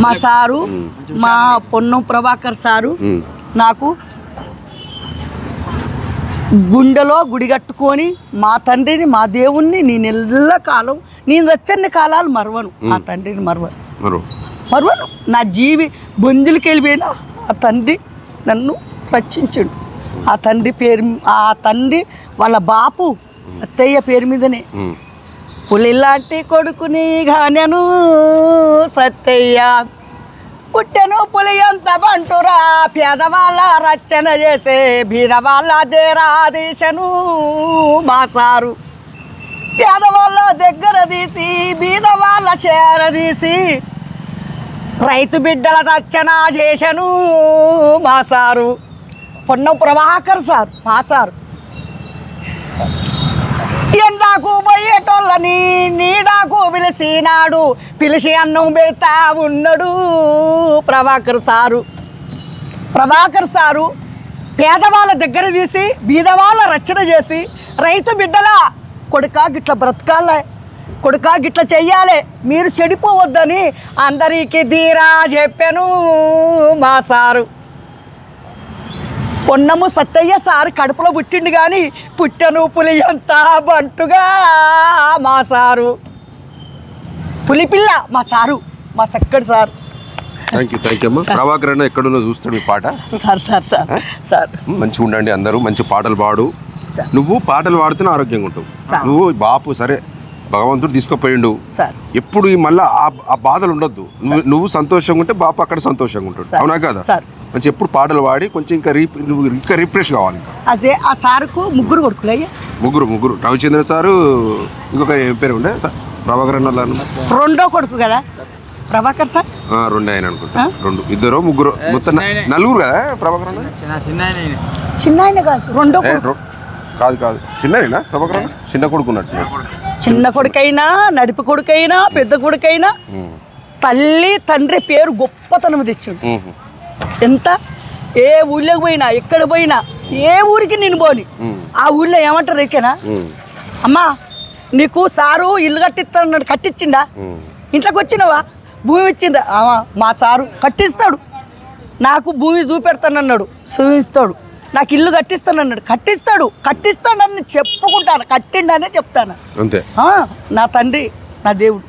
మా సారు మా పొన్నం ప్రభాకర్ సారు నాకు గుండెలో గుడి కట్టుకొని మా తండ్రిని మా దేవుణ్ణి నేను ఎల్ల కాలం నేను రచ్చని కాలాలు మరవను ఆ తండ్రిని మరవను నా జీవి బొందులకి వెళ్ళిపోయినా ఆ తండ్రి నన్ను రక్షించాడు ఆ తండ్రి పేరు ఆ తండ్రి వాళ్ళ బాపు సత్తయ్య పేరు మీదనే పులిలాంటి కొడుకుని గానెను సత్తయ్య పుట్టెను పులి ఎంత బంటురా పేదవాళ్ళ రచన చేసే బీదవాళ్ళ దేరాదీశను మా సారు పేదవాళ్ళ దగ్గర తీసి బీదవాళ్ళ చేరదీసి రైతు బిడ్డల రచన చేశను మా సారు పొన్నం ప్రభాకర్ సార్ మా సారు ఎండాకు పోయేటోళ్ళని నీడాకు పిలిచినాడు పిలిచి అన్నం పెడతా ఉన్నాడు ప్రభాకర్ సారు పేదవాళ్ళ దగ్గర తీసి బీదవాళ్ళ రచన చేసి రైతు బిడ్డల కొడుకా గిట్ల బ్రతకాలే కొడుకా గిట్ల చెయ్యాలి మీరు చెడిపోవద్దని అందరికీ ధీరా చెప్పాను మా సారు పొన్నము సత్తయ్య సారు కడుపులో పుట్టిండు కానీ పుట్టెను పులి ఎంత బంటుగా మా సారు పులిపిల్ల మా సారు మా చక్కటి సారు థ్యాంక్ యూ అమ్మా ప్రభాకర్ అన్న ఎక్కడున్నా చూస్తాడు మీ పాట సార్ మంచిగా ఉండండి అందరూ మంచి పాటలు పాడు నువ్వు పాటలు పాడుతున్నా ఆరోగ్యంగా ఉంటావు నువ్వు బాపు సరే భగవంతుడు తీసుకుపోయిండు ఎప్పుడు మళ్ళీ ఆ బాధలు ఉండొద్దు నువ్వు సంతోషంగా ఉంటే బాపు అక్కడ సంతోషంగా ఉంటాడు అవునా కదా మంచి ఎప్పుడు పాటలు పాడి కొంచెం ఇంకా రిఫ్రెష్ కావాలి అదే ఆ సారుకు ముగ్గురు కొడుకులయ్యా ముగ్గురు రవిచంద్ర సారు ఇంకొక పేరు ఉండే ప్రభాకర్ అన్న రెండో కొడుకు కదా ప్రభాకర్ సార్ రెండు ఆయన అనుకుంటా ఇద్దరు ముగ్గురు మొత్తం నలుగురు కదా ప్రభాకర్ అన్న చిన్న ఆయన కాదు రెండో కాదు చిన్న ప్రభాకర్ అన్న చిన్న కొడుకున్నట్టు చిన్న కొడుకైనా నడిపి కొడుకైనా పెద్ద కొడుకైనా తల్లి తండ్రి పేరు గొప్పతనం తెచ్చాడు ఎంత ఏ ఊళ్ళోకి పోయినా ఎక్కడ పోయినా ఏ ఊరికి నేను పోని ఆ ఊళ్ళో ఏమంటారు ఎక్కేనా అమ్మా నీకు సారు ఇల్లు కట్టిస్తాడు కట్టించిండా ఇంట్లోకి వచ్చినావా భూమి ఇచ్చిందా మా సారు కట్టిస్తాడు నాకు భూమి చూపెడతానన్నాడు చూపిస్తాడు నాకు ఇల్లు కట్టిస్తానన్నాడు కట్టిస్తాడని చెప్పుకుంటాను కట్టిండనే చెప్తాను అంతే నా తండ్రి నా దేవుడు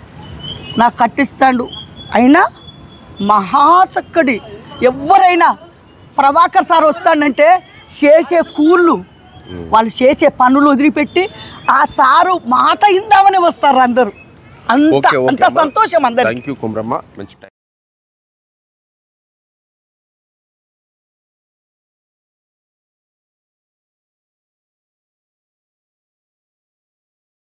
నాకు కట్టిస్తాడు అయినా మహాసక్కడి ఎవరైనా ప్రభాకర్ సార్ వస్తాడంటే చేసే కూళ్ళు వాళ్ళు చేసే పనులు వదిలిపెట్టి ఆ సారు మాట ఇందామని వస్తారు అందరూ అంత సంతోషం అందరు. Thank you Kumramma. మంచి